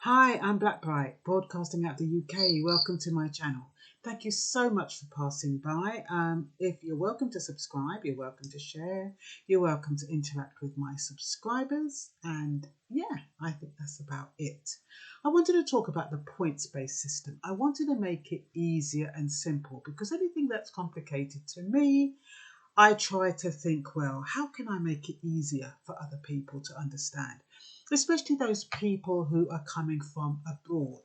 Hi, I'm Blackbright, broadcasting out the UK. Welcome to my channel. Thank you so much for passing by. If you're welcome to subscribe, you're welcome to share, you're welcome to interact with my subscribers. And yeah, I think that's about it. I wanted to talk about the points-based system. I wanted to make it easier and simple because anything that's complicated to me, I try to think, well, how can I make it easier for other people to understand? Especially those people who are coming from abroad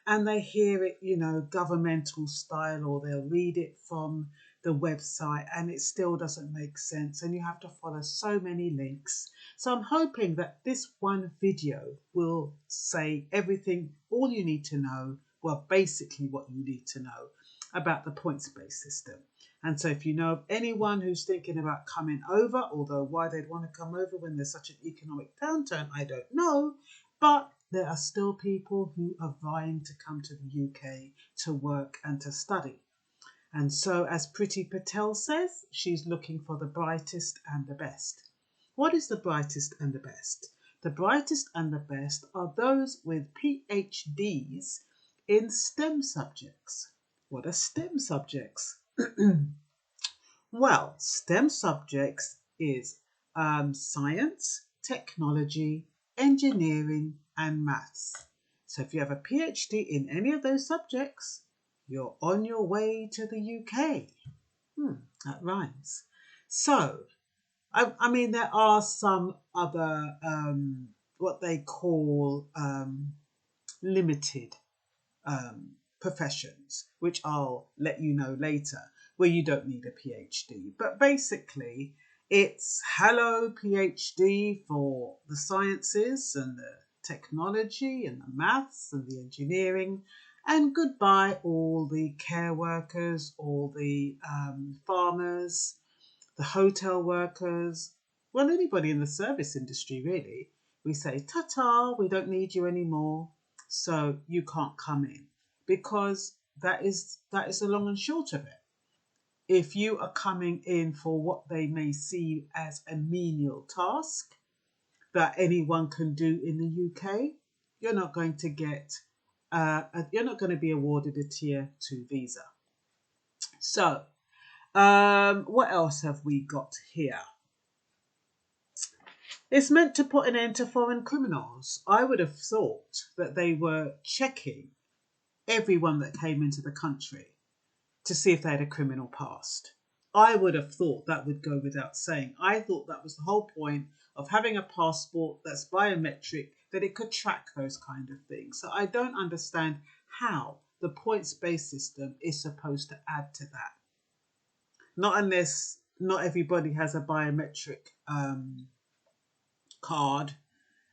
and they hear it, governmental style, or they'll read it from the website and it still doesn't make sense and you have to follow so many links. So I'm hoping that this one video will say everything, all you need to know, well, basically what you need to know about the points-based system. And so if you know of anyone who's thinking about coming over, although why they'd want to come over when there's such an economic downturn, I don't know. But there are still people who are vying to come to the UK to work and to study. And so as Priti Patel says, she's looking for the brightest and the best. What is the brightest and the best? The brightest and the best are those with PhDs in STEM subjects. What are STEM subjects? Well, STEM subjects is science, technology, engineering and maths. So if you have a PhD in any of those subjects, you're on your way to the UK. That rhymes. So, I mean, there are some other, what they call limited professions, which I'll let you know later, where you don't need a PhD. But basically, it's hello PhD for the sciences and the technology and the maths and the engineering, and goodbye all the care workers, all the farmers, the hotel workers, well, anybody in the service industry really. We say, ta-ta, we don't need you anymore, so you can't come in. Because that is the long and short of it. If you are coming in for what they may see as a menial task that anyone can do in the UK, you're not going to get, you're not going to be awarded a Tier 2 visa. So, what else have we got here? It's meant to put an end to foreign criminals. I would have thought that they were checking everyone that came into the country to see if they had a criminal past. I would have thought that would go without saying. I thought that was the whole point of having a passport that's biometric, that it could track those kind of things. So I don't understand how the points-based system is supposed to add to that. Not unless not everybody has a biometric card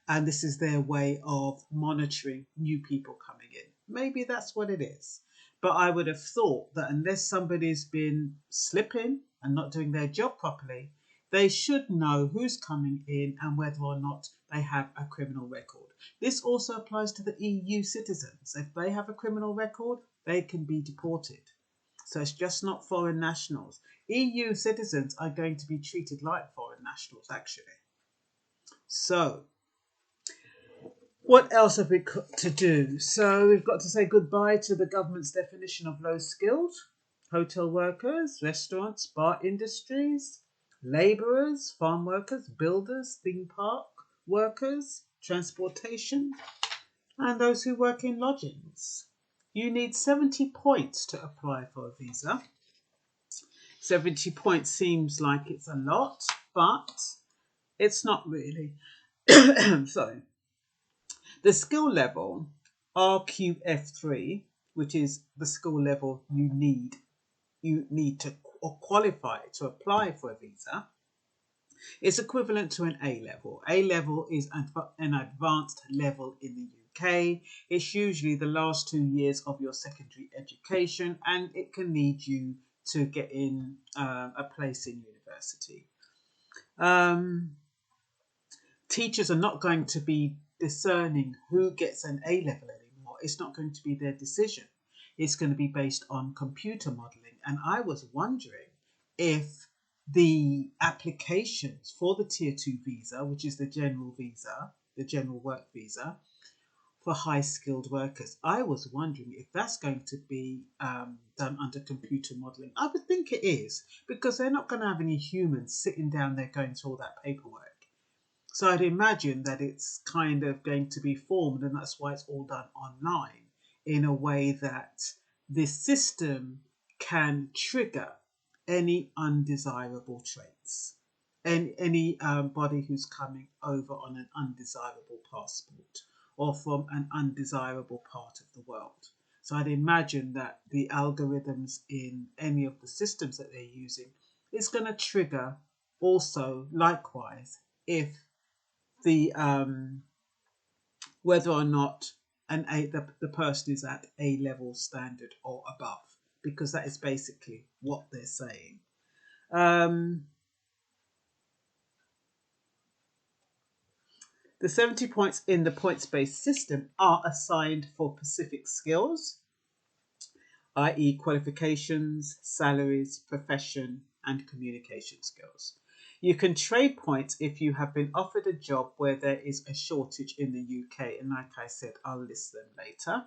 and this is their way of monitoring new people coming in. Maybe that's what it is. But I would have thought that unless somebody's been slipping and not doing their job properly, they should know who's coming in and whether or not they have a criminal record. This also applies to the EU citizens. If they have a criminal record, they can be deported. So it's just not foreign nationals. EU citizens are going to be treated like foreign nationals, actually. So, what else have we got to do? So we've got to say goodbye to the government's definition of low skilled, hotel workers, restaurants, bar industries, labourers, farm workers, builders, theme park workers, transportation, and those who work in lodgings. You need 70 points to apply for a visa. 70 points seems like it's a lot, but it's not really. Sorry. The skill level, RQF3, which is the skill level you need to qualify to apply for a visa, is equivalent to an A level. A level is an advanced level in the UK. It's usually the last 2 years of your secondary education, and it can lead you to get in a place in university. Teachers are not going to be discerning who gets an A level anymore. It's not going to be their decision. It's going to be based on computer modelling. And I was wondering if the applications for the Tier 2 visa, which is the general visa, the general work visa, for high skilled workers. I was wondering if that's going to be done under computer modelling. I would think it is, because they're not going to have any humans sitting down there going through all that paperwork. So I'd imagine that it's kind of going to be formed, and that's why it's all done online, in a way that this system can trigger any undesirable traits, and any body who's coming over on an undesirable passport or from an undesirable part of the world. So I'd imagine that the algorithms in any of the systems that they're using is going to trigger also likewise if the whether or not the person is at A level standard or above, because that is basically what they're saying. The 70 points in the points-based system are assigned for specific skills, i.e. qualifications, salaries, profession, and communication skills. You can trade points if you have been offered a job where there is a shortage in the UK. And like I said, I'll list them later.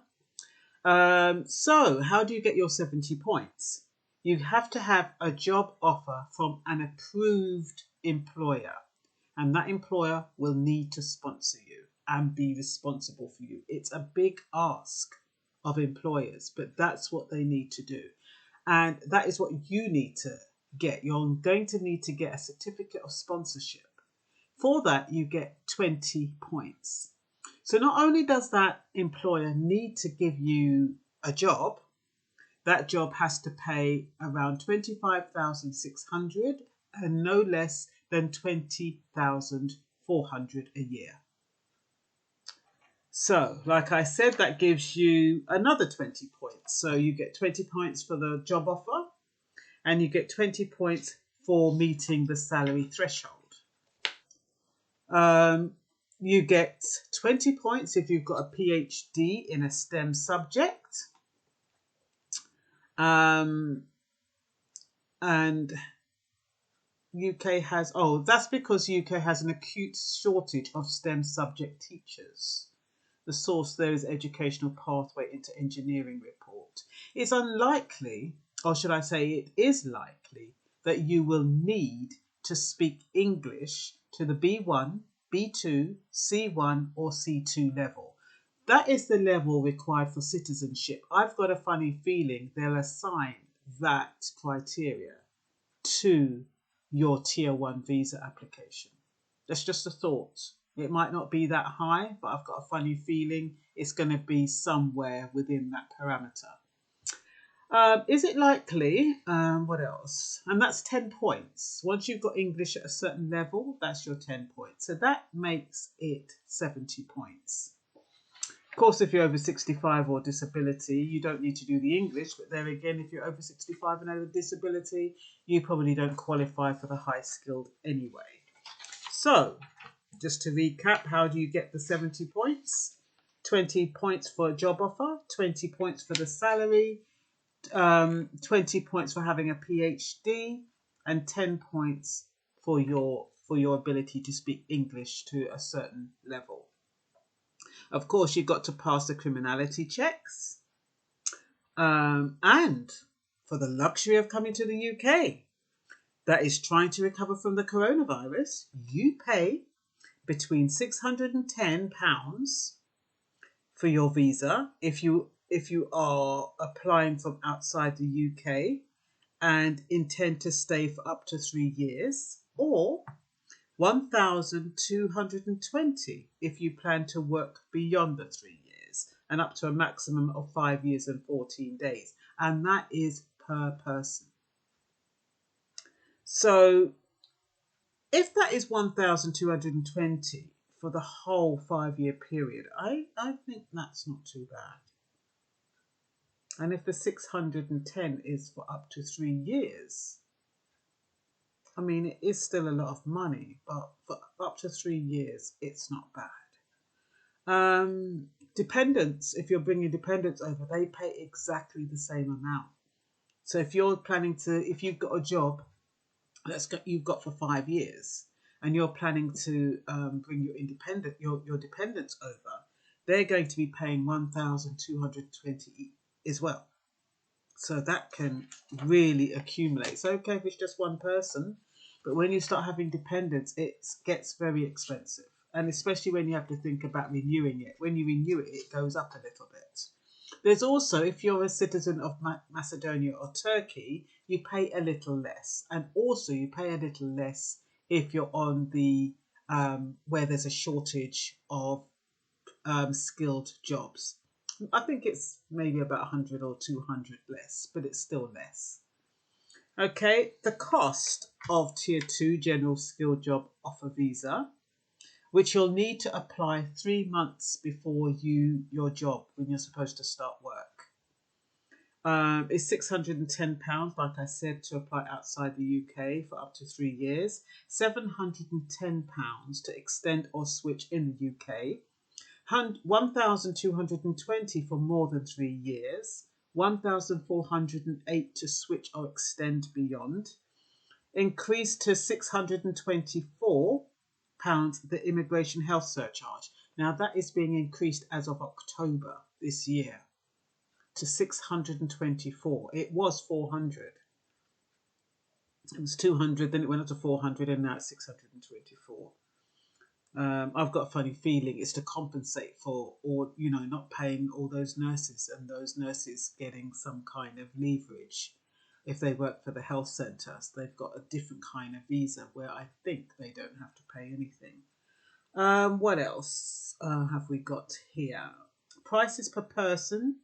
So how do you get your 70 points? You have to have a job offer from an approved employer. And that employer will need to sponsor you and be responsible for you. It's a big ask of employers, but that's what they need to do. And that is what you need to get. You're going to need to get a certificate of sponsorship. For that, you get 20 points. So not only does that employer need to give you a job, that job has to pay around 25,600 and no less than 20,400 a year. So, like I said, that gives you another 20 points. So you get 20 points for the job offer, and you get 20 points for meeting the salary threshold. You get 20 points if you've got a PhD in a STEM subject. And UK has, that's because UK has an acute shortage of STEM subject teachers. The source there is Educational Pathway into Engineering report. It's unlikely, or should I say it is likely, that you will need to speak English to the B1, B2, C1 or C2 level. That is the level required for citizenship. I've got a funny feeling they'll assign that criteria to your tier 1 visa application. That's just a thought. It might not be that high, but I've got a funny feeling it's going to be somewhere within that parameter. Is it likely? What else? And that's 10 points. Once you've got English at a certain level, that's your 10 points. So that makes it 70 points. Of course, if you're over 65 or disability, you don't need to do the English. But there again, if you're over 65 and over disability, you probably don't qualify for the high skilled anyway. So, just to recap, how do you get the 70 points? 20 points for a job offer, 20 points for the salary, 20 points for having a PhD, and 10 points for your ability to speak English to a certain level. Of course, you've got to pass the criminality checks. And for the luxury of coming to the UK, that is trying to recover from the coronavirus, you pay between £610 for your visa if you are applying from outside the UK and intend to stay for up to 3 years, or £1,220 if you plan to work beyond the 3 years and up to a maximum of 5 years and 14 days. And that is per person. So if that is 1,220 for the whole 5-year period, I think that's not too bad. And if the 610 is for up to 3 years, I mean, it is still a lot of money, but for up to 3 years, it's not bad. Dependents, if you're bringing dependents over, they pay exactly the same amount. So if you're planning to, if you've got a job you've got for 5 years, and you're planning to bring your dependents over, they're going to be paying 1,220 as well. So that can really accumulate. It's okay if it's just one person, but when you start having dependents, it gets very expensive. And especially when you have to think about renewing it. When you renew it, it goes up a little bit. There's also, if you're a citizen of Macedonia or Turkey, you pay a little less. And also you pay a little less if you're on the, where there's a shortage of skilled jobs. I think it's maybe about 100 or 200 less, but it's still less. Okay, the cost of Tier 2 General Skilled Job Offer Visa, which you'll need to apply 3 months before your job when you're supposed to start work, is £610, like I said, to apply outside the UK for up to 3 years, £710 to extend or switch in the UK, 1,220 for more than 3 years, 1,408 to switch or extend beyond, increased to £624 the immigration health surcharge. Now that is being increased as of October this year to 624. It was 400. It was 200, then it went up to 400, and now it's 624. I've got a funny feeling it's to compensate for all, not paying all those nurses, and those nurses getting some kind of leverage if they work for the health centre. So they've got a different kind of visa where I think they don't have to pay anything. What else have we got here? Prices per person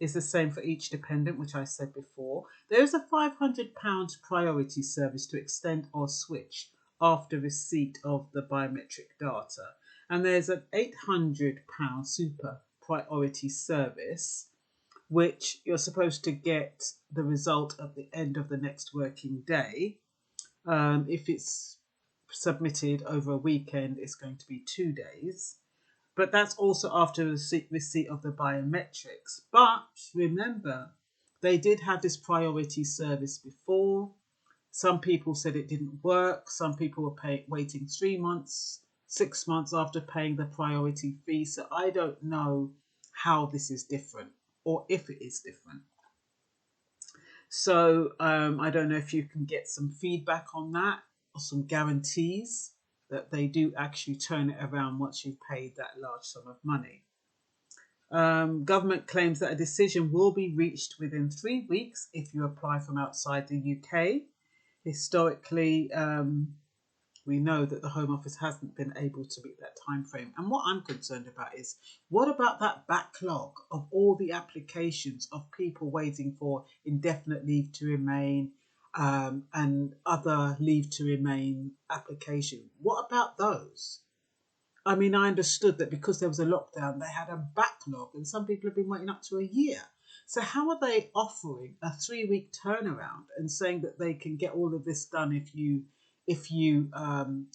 is the same for each dependent, which I said before. There is a £500 priority service to extend or switch after receipt of the biometric data. And there's an £800 super priority service, which you're supposed to get the result at the end of the next working day. If it's submitted over a weekend, it's going to be 2 days. But that's also after receipt of the biometrics. But remember, they did have this priority service before. Some people said it didn't work. Some people were waiting 3 months, 6 months after paying the priority fee. So I don't know how this is different, or if it is different. So I don't know if you can get some feedback on that, or some guarantees that they do actually turn it around once you've paid that large sum of money. Government claims that a decision will be reached within 3 weeks if you apply from outside the UK. Historically, we know that the Home Office hasn't been able to meet that time frame. And what I'm concerned about is, what about that backlog of all the applications of people waiting for indefinite leave to remain and other leave to remain application? What about those? I mean, I understood that because there was a lockdown, they had a backlog, and some people have been waiting up to a year. So how are they offering a 3-week turnaround and saying that they can get all of this done if you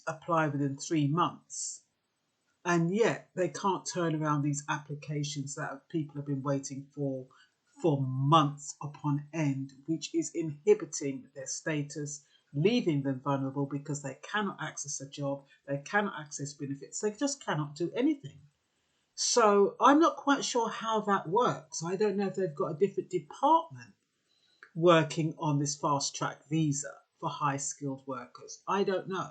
apply within 3 months? And yet they can't turn around these applications that people have been waiting for months upon end, which is inhibiting their status, leaving them vulnerable because they cannot access a job, they cannot access benefits, they just cannot do anything. So I'm not quite sure how that works. I don't know if they've got a different department working on this fast track visa for high skilled workers. I don't know.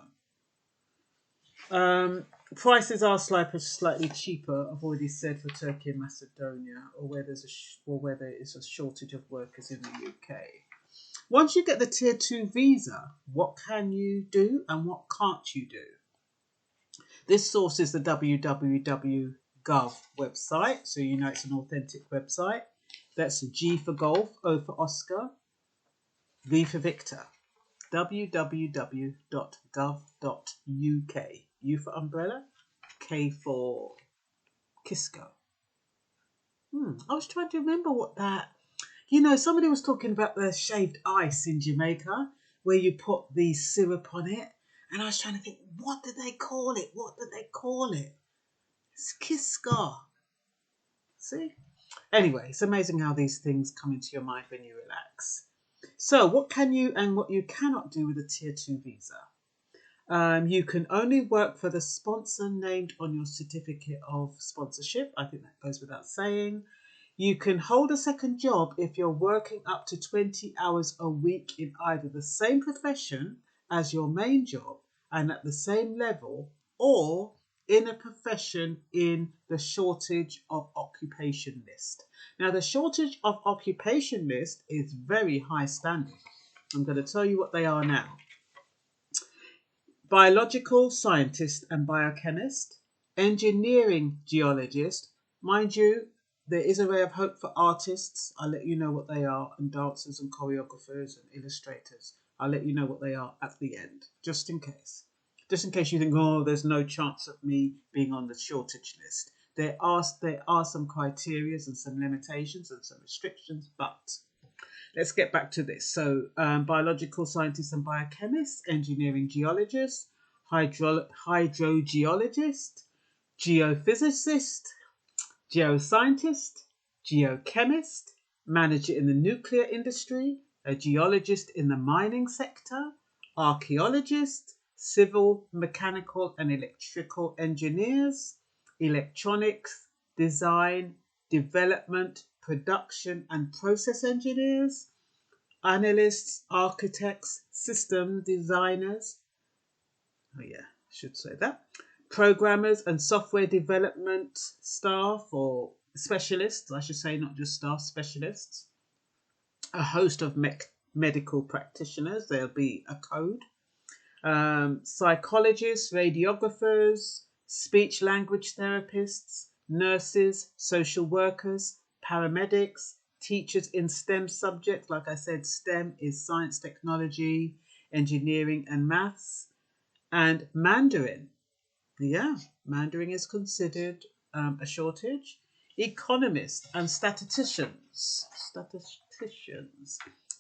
Prices are slightly cheaper, I've already said, for Turkey and Macedonia, or where there is a shortage of workers in the UK. Once you get the Tier 2 visa, what can you do and what can't you do? This source is the www.gov website, so you know it's an authentic website. That's G for golf, O for Oscar, V for Victor. www.gov.uk. U for umbrella, K for Kisco. I was trying to remember what that... somebody was talking about the shaved ice in Jamaica, where you put the syrup on it. And I was trying to think, what did they call it? It's Kisco. See? Anyway, it's amazing how these things come into your mind when you relax. So what can you and what you cannot do with a Tier 2 visa? You can only work for the sponsor named on your certificate of sponsorship. I think that goes without saying. You can hold a second job if you're working up to 20 hours a week in either the same profession as your main job and at the same level, or in a profession in the shortage of occupation list. Now, the shortage of occupation list is very high standard. I'm going to tell you what they are now. Biological scientist and biochemist, engineering geologist. Mind you, there is a ray of hope for artists. I'll let you know what they are, and dancers and choreographers and illustrators. I'll let you know what they are at the end, just in case. Just in case you think, oh, there's no chance of me being on the shortage list. There are some criteria and some limitations and some restrictions, but let's get back to this. So, biological scientists and biochemists, engineering geologists, hydrogeologist, geophysicist, geoscientist, geochemist, manager in the nuclear industry, a geologist in the mining sector, archaeologist, civil, mechanical and electrical engineers, electronics, design, development, production and process engineers, analysts, architects, system designers, programmers and software development staff, or specialists, I should say, not just staff, specialists, a host of medical practitioners, there'll be a code, psychologists, radiographers, speech language therapists, nurses, social workers, paramedics, teachers in STEM subjects. Like I said, STEM is science, technology, engineering and maths, and Mandarin. Yeah, Mandarin is considered a shortage. Economists and statisticians,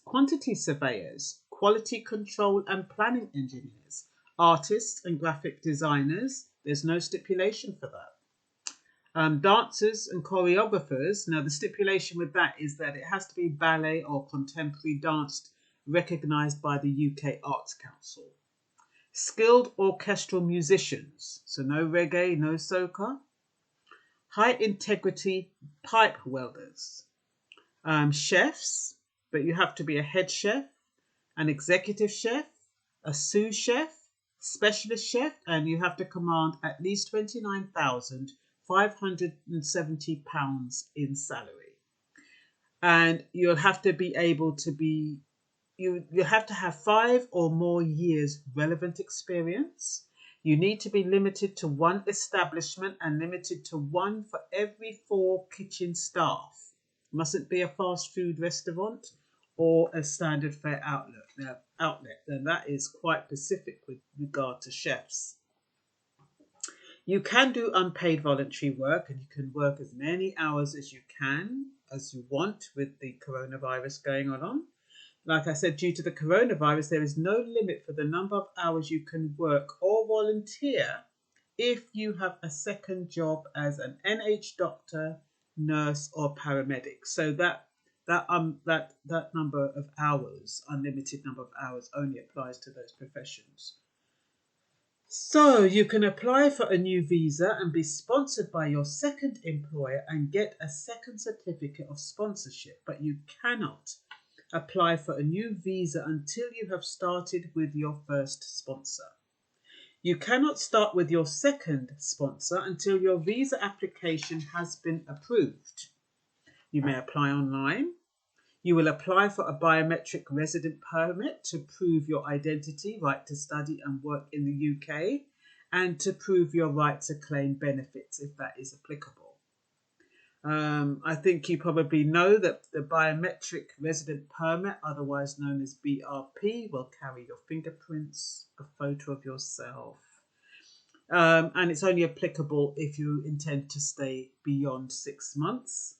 quantity surveyors, quality control and planning engineers, artists and graphic designers. There's no stipulation for that. Dancers and choreographers. Now, the stipulation with that is that it has to be ballet or contemporary dance recognised by the UK Arts Council. Skilled orchestral musicians, so no reggae, no soca. High integrity pipe welders. Chefs, but you have to be a head chef, an executive chef, a sous chef, specialist chef, and you have to command at least £29,570 in salary. And you'll have to be able to be You have to have 5 or more years relevant experience. You need to be limited to one establishment and limited to one for every 4 kitchen staff. Mustn't be a fast food restaurant or a standard fare outlet. Then that is quite specific with regard to chefs. You can do unpaid voluntary work, and you can work as many hours as you want with the coronavirus going on. Like I said, due to the coronavirus, there is no limit for the number of hours you can work or volunteer if you have a second job as an NH doctor, nurse, or paramedic. So that number of hours, unlimited number of hours, only applies to those professions. So you can apply for a new visa and be sponsored by your second employer and get a second certificate of sponsorship, but you cannot apply for a new visa until you have started with your first sponsor. You cannot start with your second sponsor until your visa application has been approved. You may apply online. You will apply for a biometric resident permit to prove your identity, right to study and work in the UK, and to prove your right to claim benefits if that is applicable. I think you probably know that the biometric resident permit, otherwise known as BRP, will carry your fingerprints, a photo of yourself, and it's only applicable if you intend to stay beyond 6 months.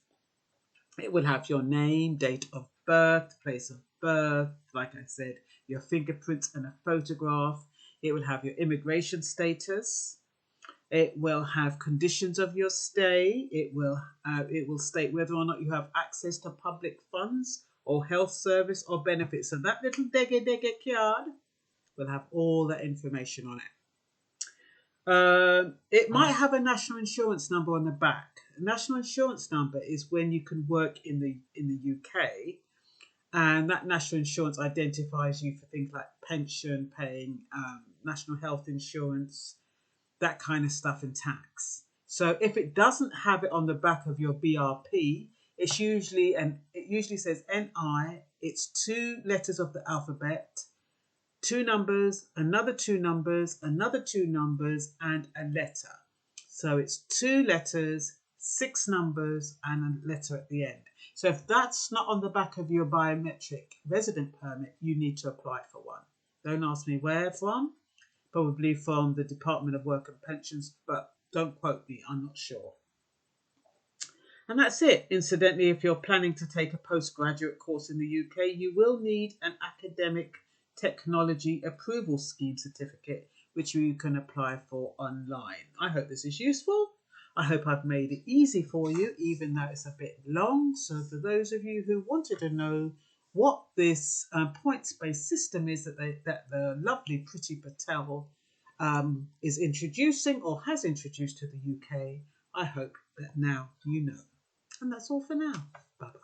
It will have your name, date of birth, place of birth, like I said, your fingerprints and a photograph. It will have your immigration status. It will have conditions of your stay. It will state whether or not you have access to public funds or health service or benefits. So that little dege card will have all that information on it. It might have a national insurance number on the back. A national insurance number is when you can work in the UK, and that national insurance identifies you for things like pension paying, national health insurance, that kind of stuff, and tax. So if it doesn't have it on the back of your BRP, it usually says NI. It's 2 letters of the alphabet, 2 numbers, another 2 numbers, another 2 numbers, and a letter. So it's 2 letters, 6 numbers, and a letter at the end. So if that's not on the back of your biometric resident permit, you need to apply for one. Don't ask me where from. Probably from the Department of Work and Pensions, but don't quote me, I'm not sure. And that's it. Incidentally, if you're planning to take a postgraduate course in the UK, you will need an academic technology approval scheme certificate, which you can apply for online. I hope this is useful. I hope I've made it easy for you, even though it's a bit long. So for those of you who wanted to know what this points-based system is that the lovely Pretty Patel is introducing or has introduced to the UK, I hope that now you know. And that's all for now. Bye-bye.